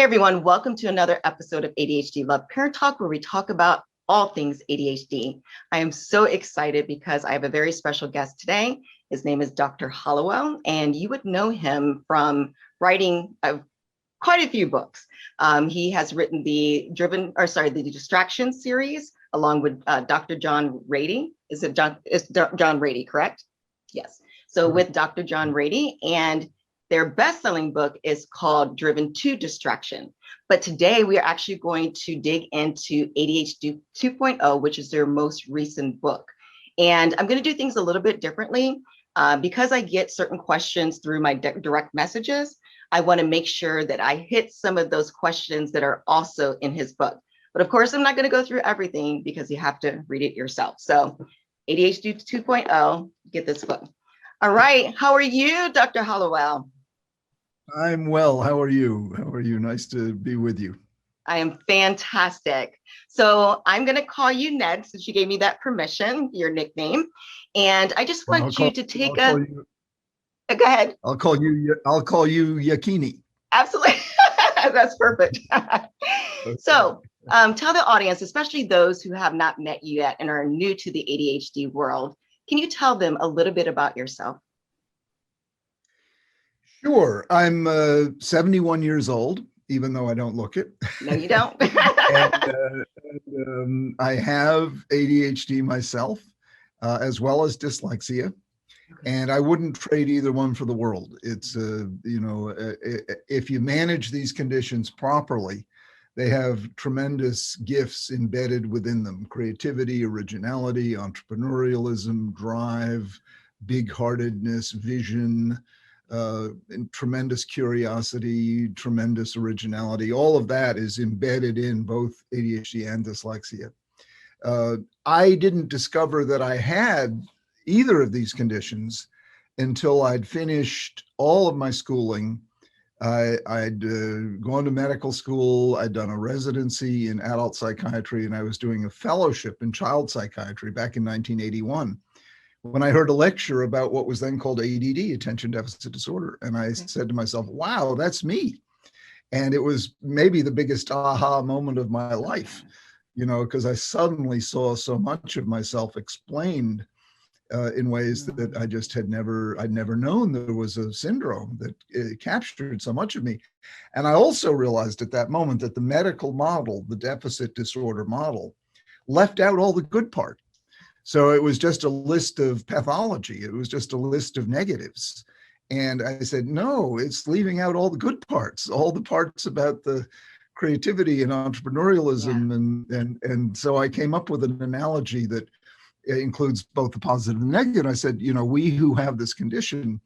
everyone, welcome to another episode of ADHD Love Parent Talk, where we talk about all things ADHD. I am so excited because I have a very special guest today. His name is Dr. Hallowell, and you would know him from writing quite a few books. He has written the Distraction series along with Dr. John Ratey. Is John Ratey, correct? Yes. So with Dr. John Ratey, and their best-selling book is called Driven to Distraction. But today we are actually going to dig into ADHD 2.0, which is their most recent book. And I'm going to do things a little bit differently because I get certain questions through my direct messages. I want to make sure that I hit some of those questions that are also in his book. But of course, I'm not going to go through everything because you have to read it yourself. So ADHD 2.0, get this book. All right. How are you, Dr. Hallowell? I'm well. How are you? How are you? Nice to be with you. I am fantastic. So I'm going to call you Ned, since you gave me that permission, your nickname. And I just want you to take go ahead. I'll call you Yakini. Absolutely. That's perfect. Okay. So tell the audience, especially those who have not met you yet and are new to the ADHD world, can you tell them a little bit about yourself? Sure. I'm 71 years old, even though I don't look it. No, you don't. I have ADHD myself, as well as dyslexia. Okay. And I wouldn't trade either one for the world. It's, if you manage these conditions properly, they have tremendous gifts embedded within them: creativity, originality, entrepreneurialism, drive, big-heartedness, vision, and tremendous curiosity, tremendous originality. All of that is embedded in both ADHD and dyslexia. I didn't discover that I had either of these conditions until I'd finished all of my schooling. I'd gone to medical school, I'd done a residency in adult psychiatry, and I was doing a fellowship in child psychiatry back in 1981. When I heard a lecture about what was then called ADD, attention deficit disorder. And I said to myself, wow, that's me. And it was maybe the biggest aha moment of my life, because I suddenly saw so much of myself explained in ways that I just I'd never known there was a syndrome that captured so much of me. And I also realized at that moment that the medical model, the deficit disorder model, left out all the good part. So it was just a list of pathology. It was just a list of negatives. And I said, no, it's leaving out all the good parts, all the parts about the creativity and entrepreneurialism. Yeah. And so I came up with an analogy that includes both the positive and negative. I said, we who have this condition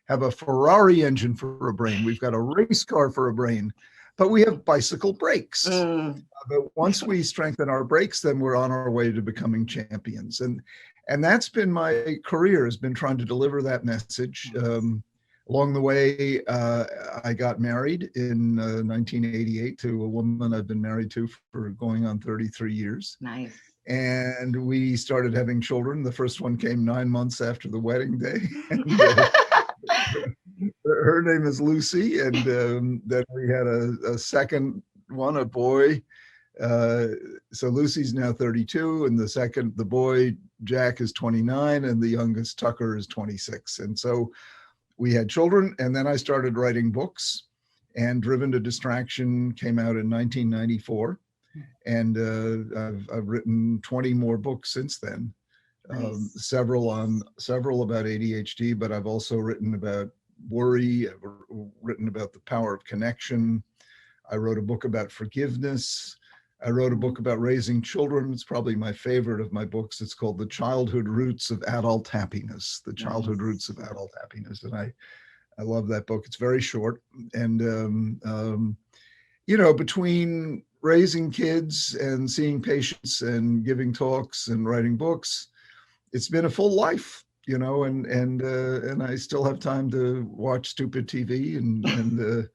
have a Ferrari engine for a brain. We've got a race car for a brain, but we have bicycle brakes. But once we strengthen our brakes, then we're on our way to becoming champions. And that's been my career, has been trying to deliver that message. Along the way, I got married in 1988 to a woman I've been married to for going on 33 years. Nice. And we started having children. The first one came 9 months after the wedding day. And, her name is Lucy. And then we had a second one, a boy. So Lucy's now 32, and the boy, Jack, is 29, and the youngest, Tucker, is 26. And so we had children, and then I started writing books, and Driven to Distraction came out in 1994. And I've written 20 more books since then. Nice. Several about ADHD, but I've also written about worry. I've written about the power of connection. I wrote a book about forgiveness. I wrote a book about raising children. It's probably my favorite of my books. It's called The Childhood Roots of Adult Happiness. The Childhood Roots of Adult Happiness. And I love that book. It's very short. And, between raising kids and seeing patients and giving talks and writing books, it's been a full life, and I still have time to watch stupid TV. And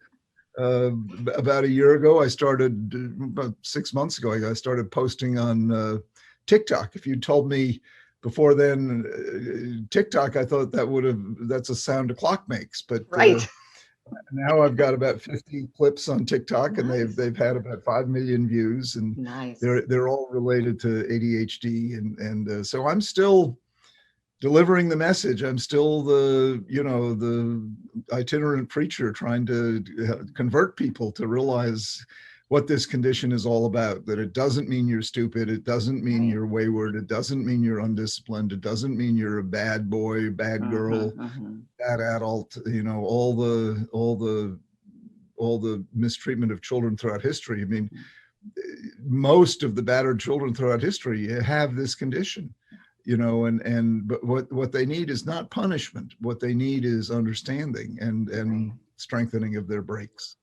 about a year ago, about 6 months ago, I started posting on TikTok. If you told me before then TikTok, I thought that's a sound a clock makes, but right. Now I've got about 50 clips on TikTok, and Nice. they've had about 5 million views, and Nice. they're all related to ADHD, and so I'm still delivering the message. I'm still the itinerant preacher trying to convert people to realize what this condition is all about, that it doesn't mean you're stupid, it doesn't mean Right. you're wayward, it doesn't mean you're undisciplined, it doesn't mean you're a bad boy, bad girl, bad adult, all the mistreatment of children throughout history. I mean, most of the battered children throughout history have this condition, but what they need is not punishment. What they need is understanding and Right. strengthening of their brakes.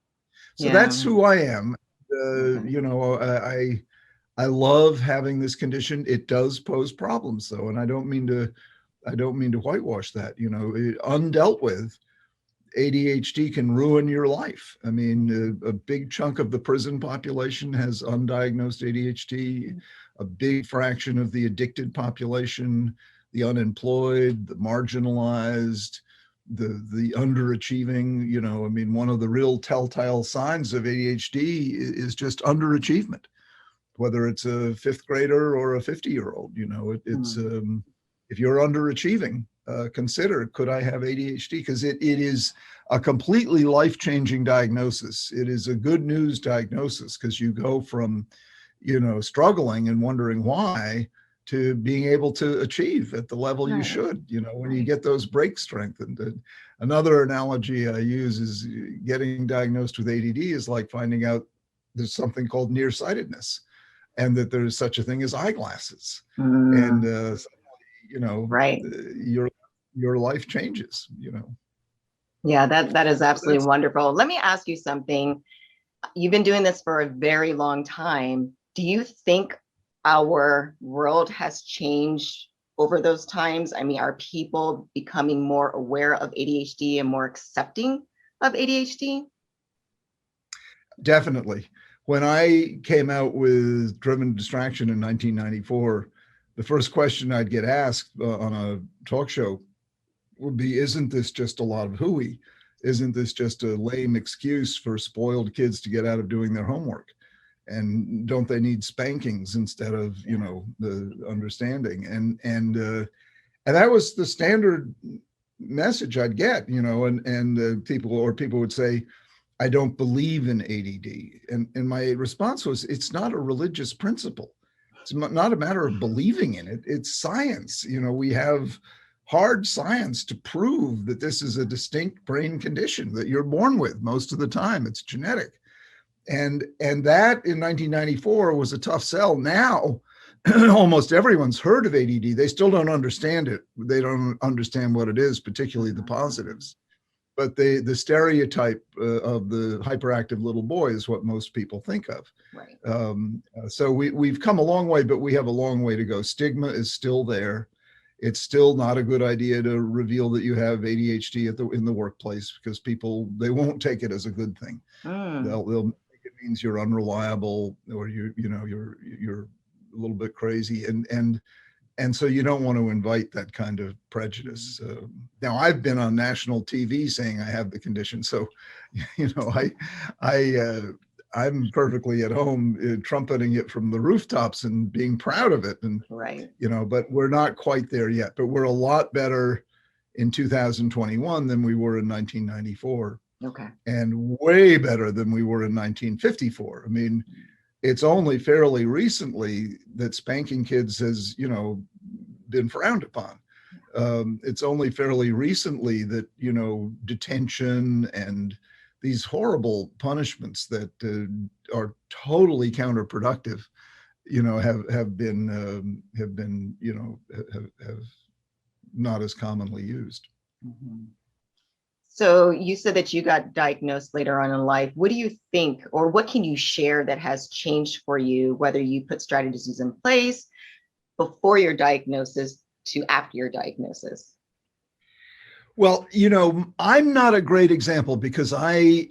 So Yeah. that's who I am. Okay. I love having this condition. It does pose problems though, and I don't mean to whitewash that. Undealt with, ADHD can ruin your life. I mean, a big chunk of the prison population has undiagnosed ADHD, a big fraction of the addicted population, the unemployed, the marginalized, the underachieving. I mean, one of the real telltale signs of ADHD is just underachievement, whether it's a fifth grader or a 50-year-old. It's if you're underachieving, consider, could I have ADHD? Because it is a completely life-changing diagnosis. It is a good news diagnosis because you go from, struggling and wondering why to being able to achieve at the level you Right. should, when you get those brakes strengthened. And another analogy I use is getting diagnosed with ADD is like finding out there's something called nearsightedness and that there's such a thing as eyeglasses. And, Right. your life changes, Yeah, that is So absolutely wonderful. Let me ask you something. You've been doing this for a very long time. Do you think our world has changed over those times? I mean, are people becoming more aware of ADHD and more accepting of ADHD? Definitely. When I came out with Driven Distraction in 1994, the first question I'd get asked on a talk show would be, isn't this just a lot of hooey? Isn't this just a lame excuse for spoiled kids to get out of doing their homework? And don't they need spankings instead of, the understanding? And that was the standard message I'd get, and people would say, I don't believe in ADD. And my response was, it's not a religious principle. It's not a matter of believing in it. It's science. We have hard science to prove that this is a distinct brain condition that you're born with most of the time. It's genetic. And that in 1994 was a tough sell. Now, almost everyone's heard of ADD. They still don't understand it. They don't understand what it is, particularly the positives. But the stereotype of the hyperactive little boy is what most people think of. Right. So we've come a long way, but we have a long way to go. Stigma is still there. It's still not a good idea to reveal that you have ADHD in the workplace because they won't take it as a good thing. They'll think it means you're unreliable or you're a little bit crazy, and so you don't want to invite that kind of prejudice. Now I've been on national TV saying I have the condition, so I'm perfectly at home trumpeting it from the rooftops and being proud of it. And, right. But we're not quite there yet, but we're a lot better in 2021 than we were in 1994. Okay. And way better than we were in 1954. I mean, it's only fairly recently that spanking kids has, been frowned upon. It's only fairly recently that, detention and these horrible punishments that are totally counterproductive, have been not as commonly used. Mm-hmm. So you said that you got diagnosed later on in life. What do you think, or what can you share that has changed for you, whether you put strategies in place before your diagnosis to after your diagnosis? Well, I'm not a great example because I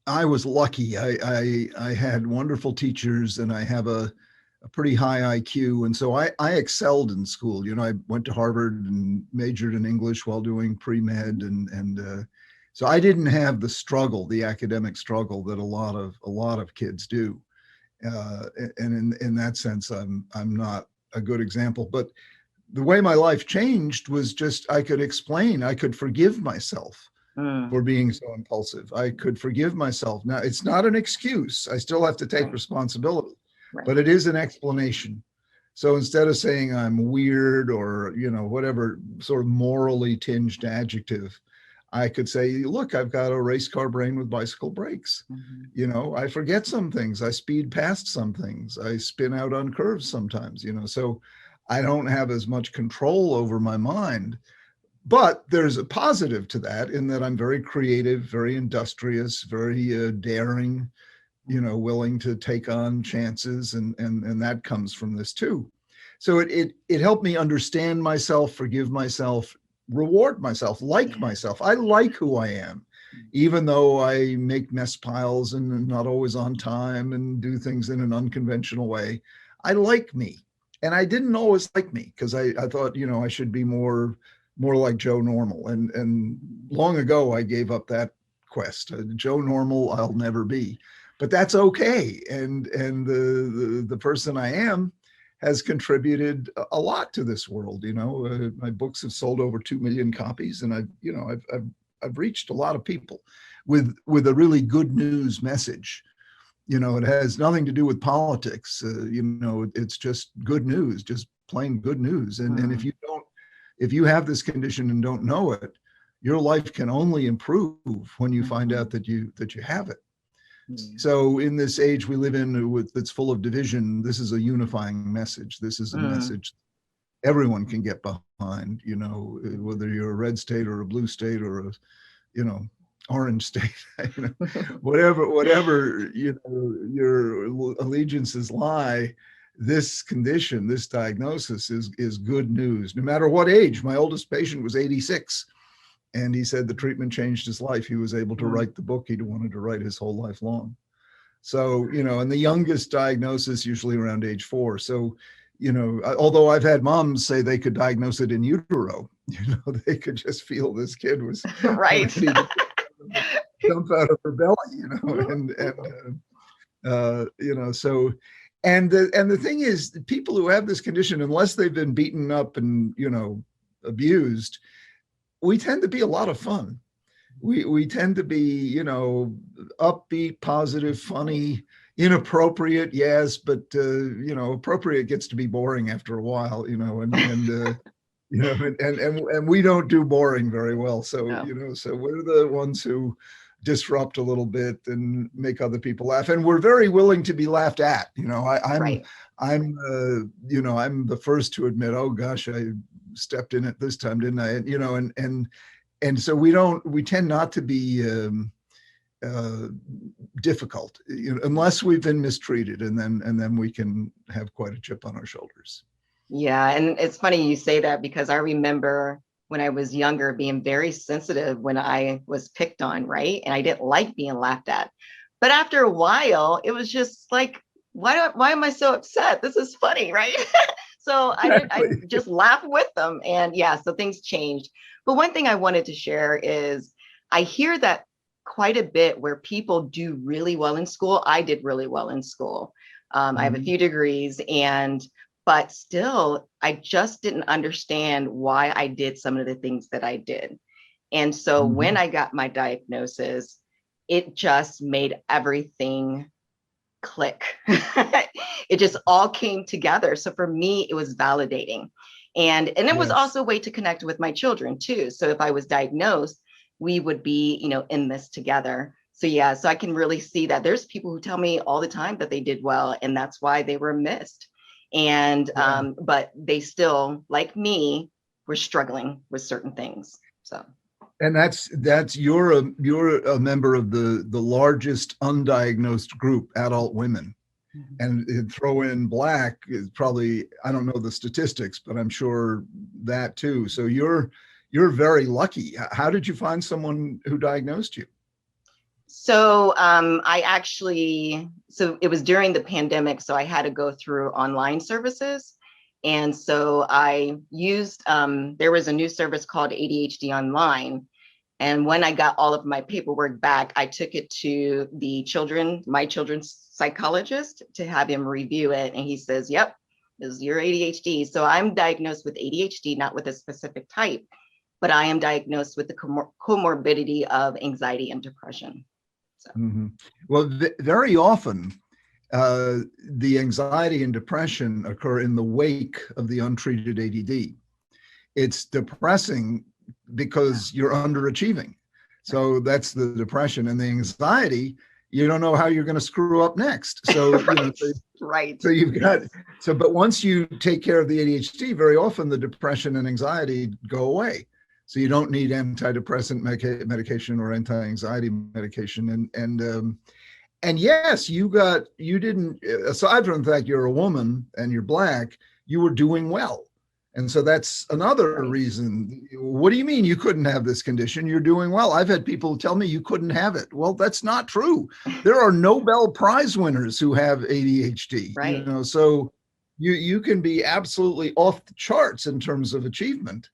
was lucky. I had wonderful teachers and I have a pretty high IQ. And so I excelled in school. I went to Harvard and majored in English while doing pre-med. And So I didn't have the struggle, the academic struggle that a lot of kids do. And in that sense, I'm not a good example. But the way my life changed was just I could forgive myself for being so impulsive. I could forgive myself. Now, it's not an excuse. I still have to take responsibility, but it is an explanation. So instead of saying I'm weird or, whatever sort of morally tinged adjective, I could say, look, I've got a race car brain with bicycle brakes. I forget some things. I speed past some things. I spin out on curves sometimes, so I don't have as much control over my mind. But there's a positive to that in that I'm very creative, very industrious, very daring, willing to take on chances. And that comes from this too. So it helped me understand myself, forgive myself, reward myself, like myself. I like who I am, even though I make mess piles and not always on time and do things in an unconventional way. I like me. And I didn't always like me because I thought, I should be more like Joe Normal. And long ago, I gave up that quest. Joe Normal, I'll never be. But that's okay. And the person I am has contributed a lot to this world. My books have sold over 2 million copies, and I've reached a lot of people with a really good news message. It has nothing to do with politics. It's just good news, just plain good news. And if you have this condition and don't know it, your life can only improve when you find out that you have it. So in this age we live in that's full of division, this is a unifying message. This is a message everyone can get behind, whether you're a red state or a blue state or a, orange state, whatever, your allegiances lie. This condition, this diagnosis is good news, no matter what age. My oldest patient was 86. And he said the treatment changed his life. He was able to write the book he'd wanted to write his whole life long. So, and the youngest diagnosis usually around age 4. So, although I've had moms say they could diagnose it in utero, they could just feel this kid was right. ready to jump out of her belly, so. And the thing is, people who have this condition, unless they've been beaten up and, abused, we tend to be a lot of fun. We tend to be, upbeat, positive, funny, inappropriate, yes, but appropriate gets to be boring after a while, and we don't do boring very well. So so we're the ones who disrupt a little bit and make other people laugh, and we're very willing to be laughed at. I'm the first to admit, oh gosh, I stepped in it this time, didn't I? And so we tend not to be difficult, unless we've been mistreated, and then we can have quite a chip on our shoulders. Yeah, and it's funny you say that, because I remember when I was younger being very sensitive when I was picked on, right? And I didn't like being laughed at. But after a while, it was just like, why am I so upset? This is funny, right? So I just laugh with them. And so things changed. But one thing I wanted to share is I hear that quite a bit where people do really well in school. I did really well in school. I have a few degrees, but still, I just didn't understand why I did some of the things that I did. And so when I got my diagnosis, it just made everything click. It just all came together. So for me, it was validating. And it was also a way to connect with my children too. So if I was diagnosed, we would be, in this together. So so I can really see that there's people who tell me all the time that they did well, and that's why they were missed. And but they still, like me, were struggling with certain things. So. And that's you're a member of the largest undiagnosed group, adult women. And throw in Black is probably, I don't know the statistics, but I'm sure that too. So you're very lucky. How did you find someone who diagnosed you? So so it was during the pandemic, so I had to go through online services. And so I used, there was a new service called ADHD Online. And when I got all of my paperwork back, I took it to my children's psychologist to have him review it. And he says, yep, this is your ADHD. So I'm diagnosed with ADHD, not with a specific type, but I am diagnosed with the comorbidity of anxiety and depression. So. Well, very often, the anxiety and depression occur in the wake of the untreated ADD. It's depressing because you're underachieving. So that's the depression. And the anxiety, you don't know how you're going to screw up next. So, right. So but once you take care of the ADHD, very often the depression and anxiety go away. So you don't need antidepressant medication or anti-anxiety medication. And yes, you didn't, aside from the fact you're a woman and you're Black, you were doing well. And so that's another reason. What do you mean you couldn't have this condition? You're doing well. I've had people tell me you couldn't have it. Well, that's not true. There are Nobel Prize winners who have ADHD. Right. So you can be absolutely off the charts in terms of achievement,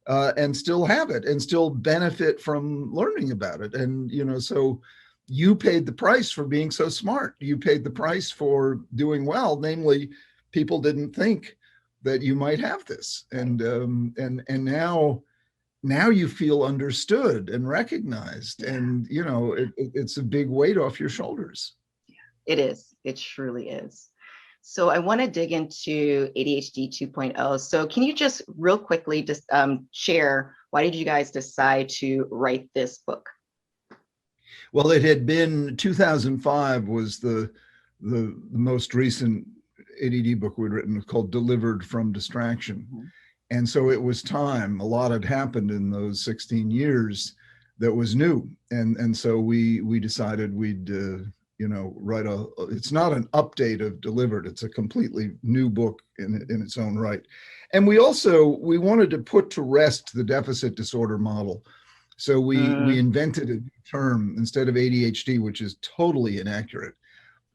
and still have it and still benefit from learning about it. And, so you paid the price for being so smart. You paid the price for doing well. Namely, people didn't think that you might have this. And now you feel understood and recognized. And, it's a big weight off your shoulders. It is. It truly is. So I want to dig into ADHD 2.0. So can you just real quickly just share, why did you guys decide to write this book? Well, it had been 2005 was the most recent ADD book we'd written, called Delivered from Distraction. And so it was time. A lot had happened in those 16 years that was new. And so we decided we'd, write it's not an update of Delivered. It's a completely new book in its own right. And we wanted to put to rest the deficit disorder model. So we invented a new term instead of ADHD, which is totally inaccurate.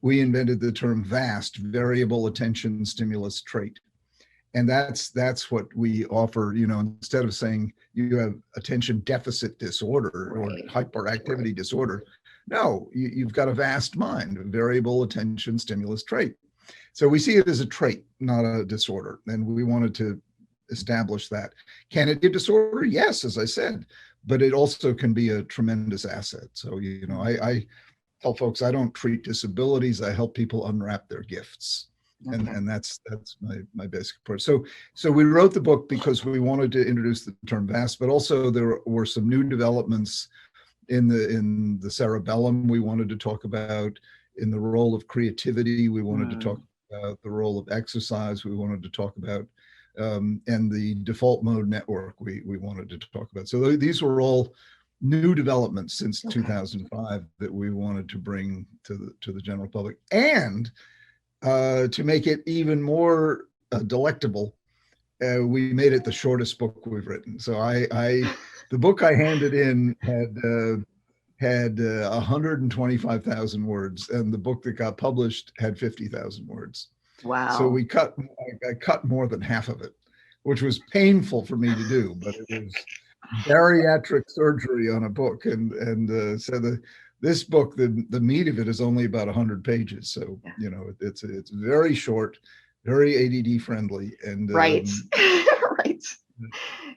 We invented the term VAST, variable attention stimulus trait. And that's what we offer, instead of saying you have attention deficit disorder or hyperactivity disorder. No, you've got a VAST mind, a variable attention stimulus trait. So we see it as a trait, not a disorder. And we wanted to establish that. Can it be a disorder? Yes, as I said, but it also can be a tremendous asset. So, I tell folks I don't treat disabilities. I help people unwrap their gifts. And that's my basic approach. So we wrote the book because we wanted to introduce the term VAST, but also there were some new developments in the cerebellum we wanted to talk about, in the role of creativity. We wanted to talk about the role of exercise. We wanted to talk about, and the default mode network we wanted to talk about. So these were all new developments since 2005 that we wanted to bring to the general public, and to make it even more delectable, we made it the shortest book we've written. So the book I handed in had 125,000 words, and the book that got published had 50,000 words. Wow. So I cut more than half of it, which was painful for me to do, but it was bariatric surgery on a book. And so this book, the meat of it is only about 100 pages. So, it's very short, very ADD friendly. And right. Right.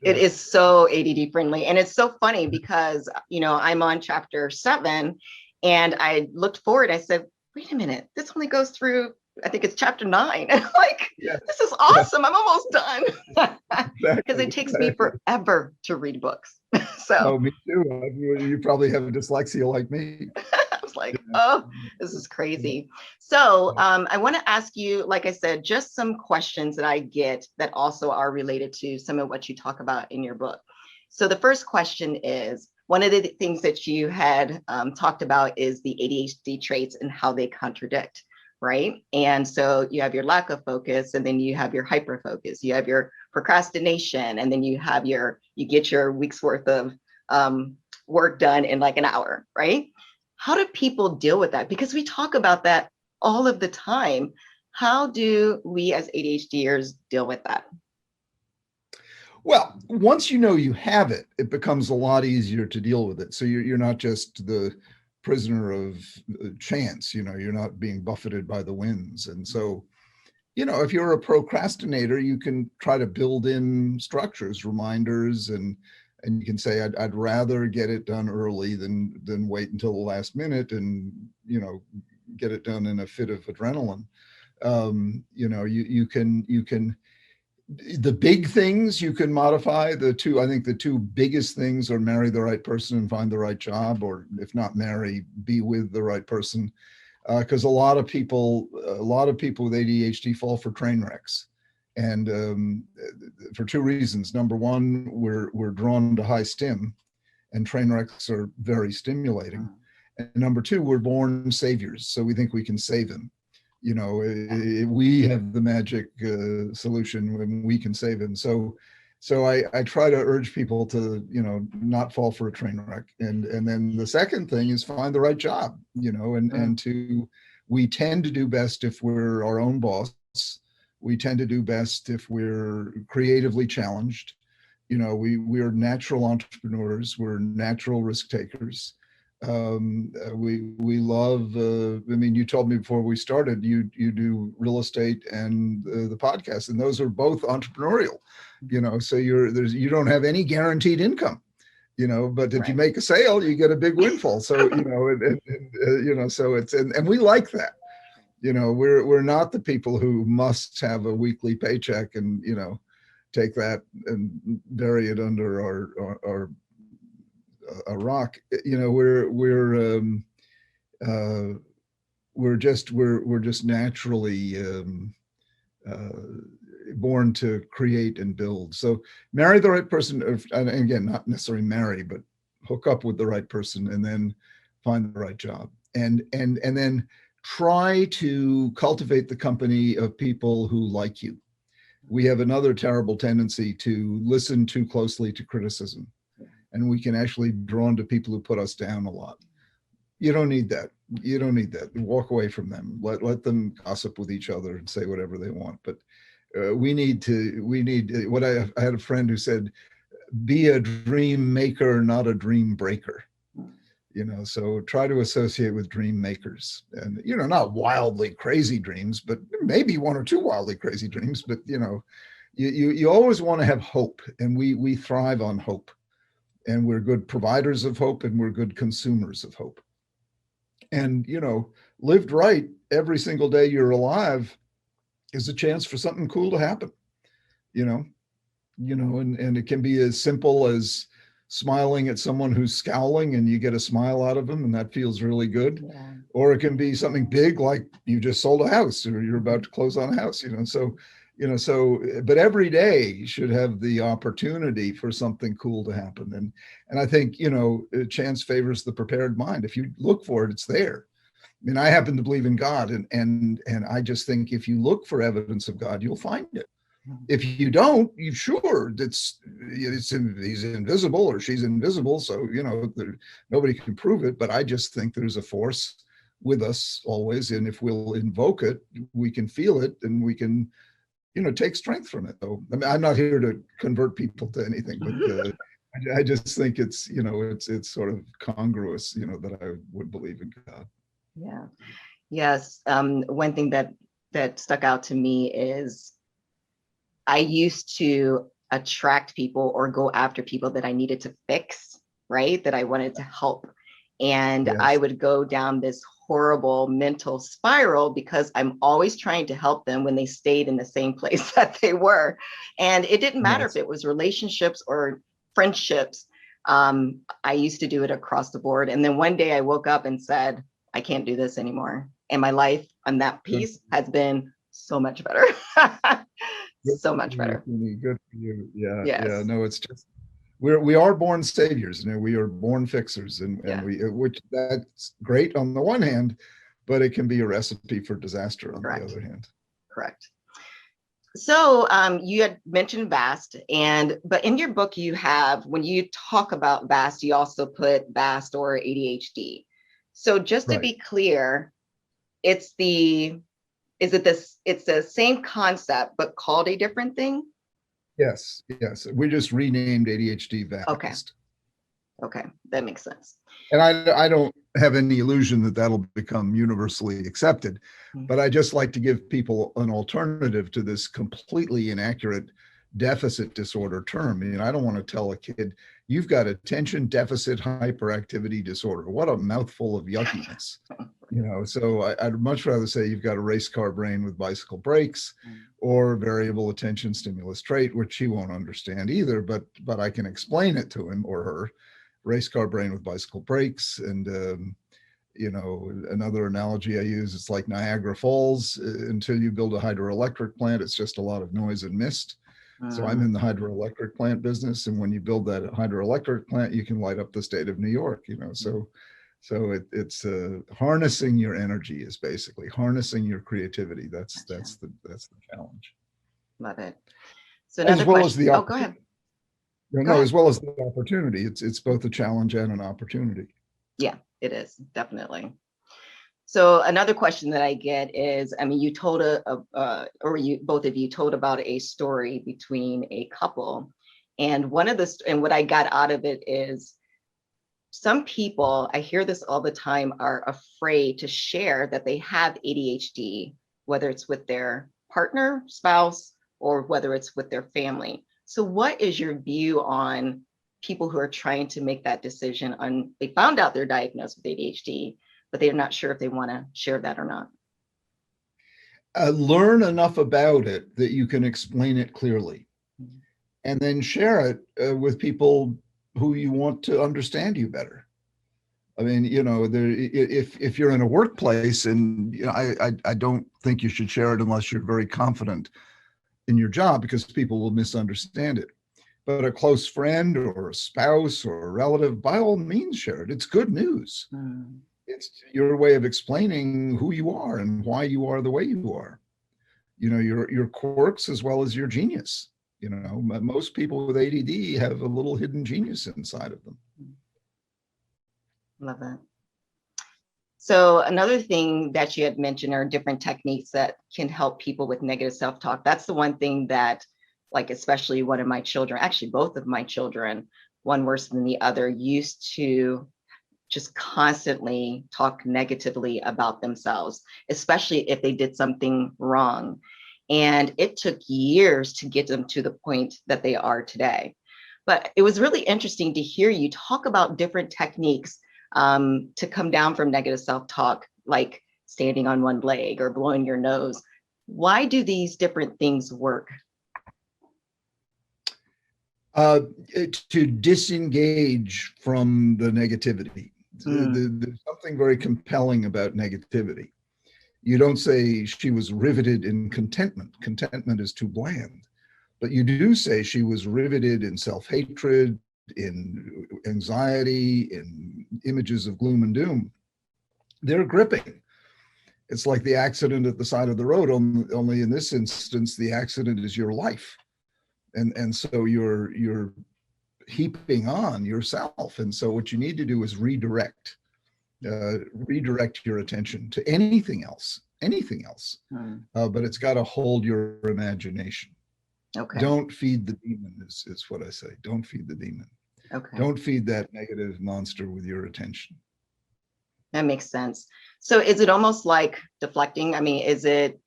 It is so ADD friendly. And it's so funny because, I'm on chapter 7 and I looked forward. I said, wait a minute, this only goes through, I think it's chapter 9. And I'm like, this is awesome. I'm almost done. Because it takes me forever to read books. So me too. You probably have dyslexia like me. I was like, oh, this is crazy. So I want to ask you, like I said, just some questions that I get that also are related to some of what you talk about in your book. So the first question is, one of the things that you had talked about is the ADHD traits and how they contradict, right? And so you have your lack of focus, and then you have your hyperfocus, you have your procrastination, and then you get your week's worth of work done in like an hour, right? How do people deal with that? Because we talk about that all of the time. How do we as ADHDers deal with that? Well, once you know you have it, it becomes a lot easier to deal with it. So you're not just the prisoner of chance, you're not being buffeted by the winds. And so, if you're a procrastinator, you can try to build in structures, reminders, and you can say, I'd rather get it done early than wait until the last minute and, get it done in a fit of adrenaline. You can the big things you can modify. I think the two biggest things are marry the right person and find the right job, or if not marry, be with the right person. Because a lot of people with ADHD fall for train wrecks, and for two reasons. Number one, we're drawn to high stim, and train wrecks are very stimulating. And number two, we're born saviors, so we think we can save him. We have the magic solution when we can save him. So I try to urge people to, not fall for a train wreck. And then the second thing is find the right job, we tend to do best if we're our own boss. We tend to do best if we're creatively challenged. We're natural entrepreneurs. We're natural risk takers. We love, you told me before we started, you do real estate and the podcast, and those are both entrepreneurial, so you don't have any guaranteed income, but if you make a sale, you get a big windfall. So, so it's, and we like that, we're not the people who must have a weekly paycheck and, take that and bury it under our a rock. We're just naturally born to create and build. So marry the right person, and again, not necessarily marry, but hook up with the right person, and then find the right job, and then try to cultivate the company of people who like you. We have another terrible tendency to listen too closely to criticism, and we can actually be drawn to people who put us down a lot. You don't need that. Walk away from them. Let them gossip with each other and say whatever they want. But we need what I had a friend who said, be a dream maker, not a dream breaker. So try to associate with dream makers, and, not wildly crazy dreams, but maybe one or two wildly crazy dreams. But, you always want to have hope, and we thrive on hope. And we're good providers of hope, and we're good consumers of hope. And, lived right, every single day you're alive is a chance for something cool to happen, and it can be as simple as smiling at someone who's scowling and you get a smile out of them, and that feels really good. Yeah. Or it can be something big, like you just sold a house or you're about to close on a house, but every day should have the opportunity for something cool to happen. And I think, chance favors the prepared mind. If you look for it, it's there. I happen to believe in God, and I just think if you look for evidence of God, you'll find it. If you don't, you sure he's invisible or she's invisible. So, nobody can prove it, but I just think there's a force with us always. And if we'll invoke it, we can feel it, and we can, take strength from it. So, I'm not here to convert people to anything, but I just think it's, it's sort of congruous, that I would believe in God. Yeah. Yes. One thing that stuck out to me is I used to attract people or go after people that I needed to fix, right? That I wanted to help. And yes. I would go down this horrible mental spiral because I'm always trying to help them when they stayed in the same place that they were. And it didn't matter if it was relationships or friendships. I used to do it across the board. And then one day I woke up and said, I can't do this anymore. And my life on that piece has been so much better. So much better. Good for you. Yeah. Yes. Yeah. No, it's just, we are born saviors, we are born fixers, and which that's great on the one hand, but it can be a recipe for disaster on Correct. The other hand. Correct. So you had mentioned VAST, but in your book you have, when you talk about VAST, you also put VAST or ADHD. So just to be clear, it's the same concept, but called a different thing? Yes, yes. We just renamed ADHD Okay. Vast. Okay. That makes sense. And I don't have any illusion that that'll become universally accepted, but I just like to give people an alternative to this completely inaccurate deficit disorder term. I mean, I don't want to tell a kid, you've got attention deficit hyperactivity disorder. What a mouthful of yuckiness. So I'd much rather say you've got a race car brain with bicycle brakes, or variable attention stimulus trait, which he won't understand either, but I can explain it to him or her. Race car brain with bicycle brakes. And another analogy I use, it's like Niagara Falls. Until you build a hydroelectric plant, it's just a lot of noise and mist. So I'm in the hydroelectric plant business, and when you build that hydroelectric plant, you can light up the state of New York. So it's harnessing your energy is basically harnessing your creativity. That's the challenge. Love it. So another as well question. As the oh, go ahead. As well as the opportunity. It's both a challenge and an opportunity. Yeah, it is, definitely. So another question that I get is, I mean, you told both of you told about a story between a couple, and what I got out of it is, some people, I hear this all the time, are afraid to share that they have ADHD, whether it's with their partner, spouse, or whether it's with their family. So what is your view on people who are trying to make that decision on, they found out they're diagnosed with ADHD, but they're not sure if they want to share that or not? Learn enough about it that you can explain it clearly, and then share it with people who you want to understand you better. I mean, if you're in a workplace, and I don't think you should share it unless you're very confident in your job, because people will misunderstand it. But a close friend or a spouse or a relative, by all means, share it. It's good news. It's your way of explaining who you are and why you are the way you are. Your quirks as well as your genius. Most people with ADD have a little hidden genius inside of them. Love that. So another thing that you had mentioned are different techniques that can help people with negative self-talk. That's the one thing that, like, especially one of my children, actually both of my children, one worse than the other, used to just constantly talk negatively about themselves, especially if they did something wrong. And it took years to get them to the point that they are today. But it was really interesting to hear you talk about different techniques to come down from negative self-talk, like standing on one leg or blowing your nose. Why do these different things work? To disengage from the negativity. There's something very compelling about negativity. You don't say she was riveted in contentment. Contentment is too bland. But you do say she was riveted in self-hatred, in anxiety, in images of gloom and doom. They're gripping. It's like the accident at the side of the road, only in this instance, the accident is your life. And so you're heaping on yourself. And so what you need to do is redirect your attention to anything else, but it's got to hold your imagination. Okay. Don't feed the demon is what I say. Don't feed the demon. Okay. Don't feed that negative monster with your attention. That makes sense. So is it almost like deflecting? I mean, is it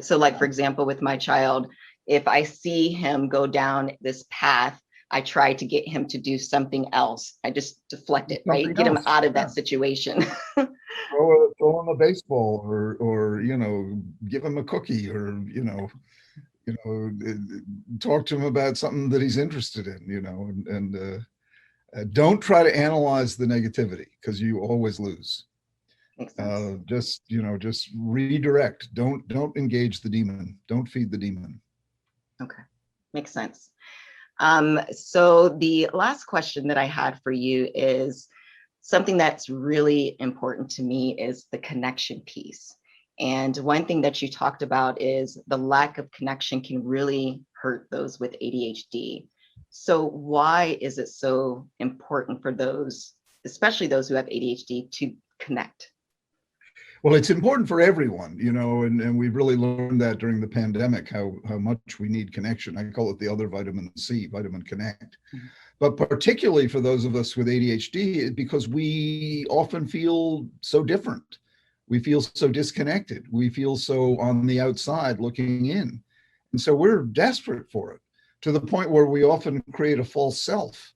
so, like, for example, with my child, if I see him go down this path, I try to get him to do something else. I just deflect it, right? Get him out of that situation. Throw him a baseball, or give him a cookie, or talk to him about something that he's interested in, and don't try to analyze the negativity, because you always lose. Just redirect. Don't engage the demon. Don't feed the demon. Okay, makes sense. So the last question that I had for you is something that's really important to me, is the connection piece. And one thing that you talked about is the lack of connection can really hurt those with ADHD. So why is it so important for those, especially those who have ADHD, to connect? Well, it's important for everyone, and we've really learned that during the pandemic, how much we need connection. I call it the other vitamin C, vitamin connect. Mhm. But particularly for those of us with ADHD, because we often feel so different. We feel so disconnected. We feel so on the outside looking in. And so we're desperate for it, to the point where we often create a false self,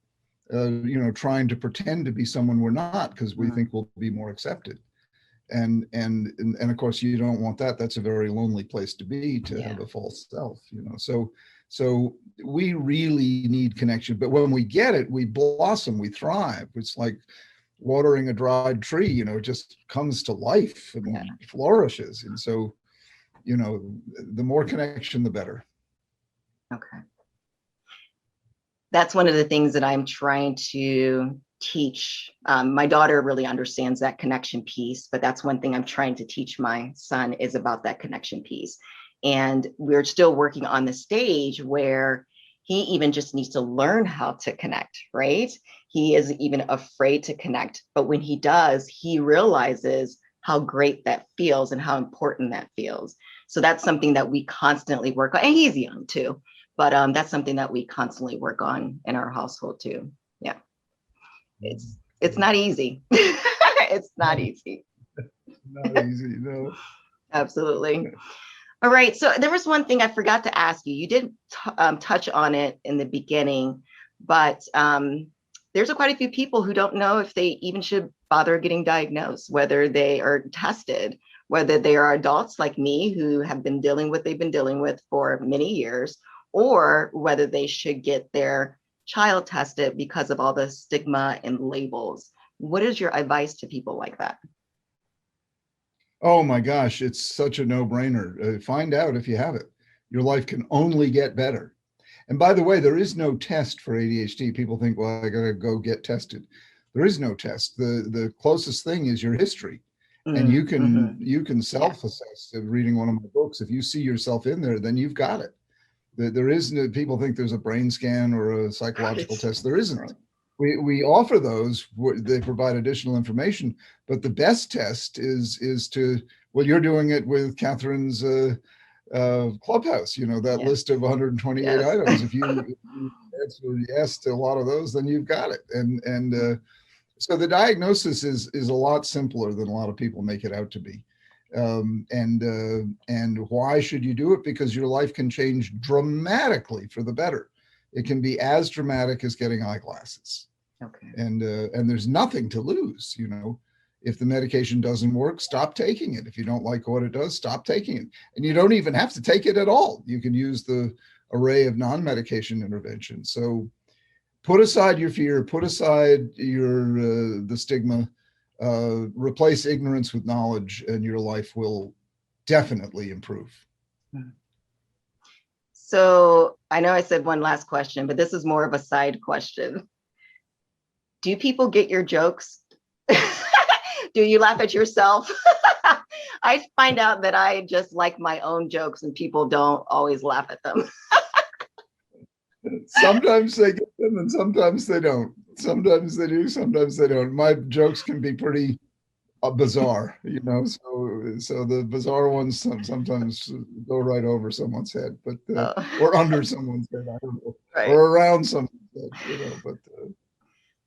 trying to pretend to be someone we're not because we think we'll be more accepted. And of course you don't want that. That's a very lonely place to be, to have a false self, so we really need connection. But when we get it, we blossom, we thrive. It's like watering a dried tree, it just comes to life and flourishes. And so, the more connection, the better. Okay. That's one of the things that I'm trying to teach. My daughter really understands that connection piece, but that's one thing I'm trying to teach my son, is about that connection piece. And we're still working on the stage where he even just needs to learn how to connect, right? He is even afraid to connect, but when he does, he realizes how great that feels and how important that feels. So that's something that we constantly work on. And he's young too, but that's something that we constantly work on in our household too. Yeah. It's not easy. It's not easy. Not easy, no. Absolutely. All right. So there was one thing I forgot to ask you. You did touch on it in the beginning, but there's quite a few people who don't know if they even should bother getting diagnosed, whether they are tested, whether they are adults like me who have been dealing with, they've been dealing with for many years, or whether they should get their child tested because of all the stigma and labels. What is your advice to people like that? Oh my gosh, it's such a no-brainer. Find out if you have it. Your life can only get better. And by the way, there is no test for ADHD. People think, well, I gotta go get tested. There is no test. The closest thing is your history. And you can self-assess. Reading one of my books, if you see yourself in there, then you've got it. There isn't, people think there's a brain scan or a psychological test. There isn't. Right. We offer those, they provide additional information, but the best test is to, well, you're doing it with Catherine's Clubhouse, that list of 128 items. If you answer yes to a lot of those, then you've got it. And so the diagnosis is a lot simpler than a lot of people make it out to be. And why should you do it? Because your life can change dramatically for the better. It can be as dramatic as getting eyeglasses. Okay. And there's nothing to lose, If the medication doesn't work, stop taking it. If you don't like what it does, stop taking it. And you don't even have to take it at all. You can use the array of non-medication interventions. So put aside your fear, put aside the stigma, replace ignorance with knowledge, and your life will definitely improve. So I know I said one last question, but this is more of a side question. Do people get your jokes? Do you laugh at yourself? I find out that I just like my own jokes and people don't always laugh at them. Sometimes they get them and sometimes they don't. Sometimes they do, sometimes they don't. My jokes can be pretty bizarre, so the bizarre ones sometimes go right over someone's head, but or under someone's head, I don't know, right. Or around someone's head, but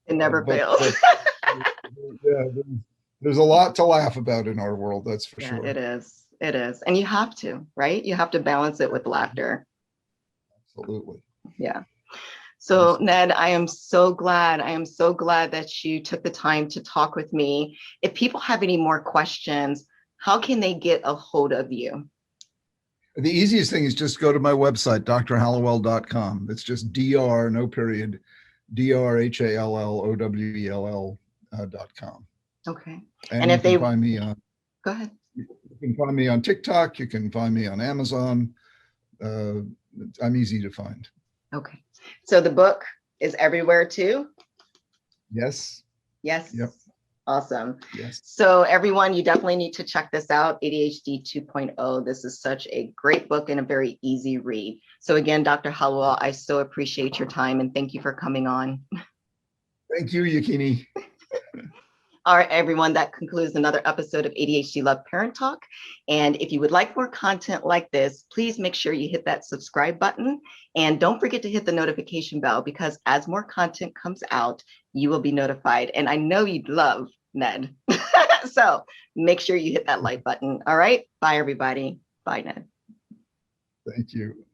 it never fails. Yeah, there's a lot to laugh about in our world, that's for sure. It is, and you have to, right? You have to balance it with laughter. Absolutely. Yeah. So Ned, I am so glad that you took the time to talk with me. If people have any more questions, how can they get a hold of you? The easiest thing is just go to my website, drhallowell.com. It's just DR, no period, drhallowell.com. Okay. And if they find me go ahead. You can find me on TikTok. You can find me on Amazon. I'm easy to find. Okay. So the book is everywhere too? Yes. Yes. Yep. Awesome. Yes. So everyone, you definitely need to check this out, ADHD 2.0. This is such a great book and a very easy read. So again, Dr. Hallowell, I so appreciate your time and thank you for coming on. Thank you, Yakini. All right, everyone, that concludes another episode of ADHD Love Parent Talk. And if you would like more content like this, please make sure you hit that subscribe button. And don't forget to hit the notification bell, because as more content comes out, you will be notified. And I know you'd love Ned. So make sure you hit that like button. All right. Bye, everybody. Bye, Ned. Thank you.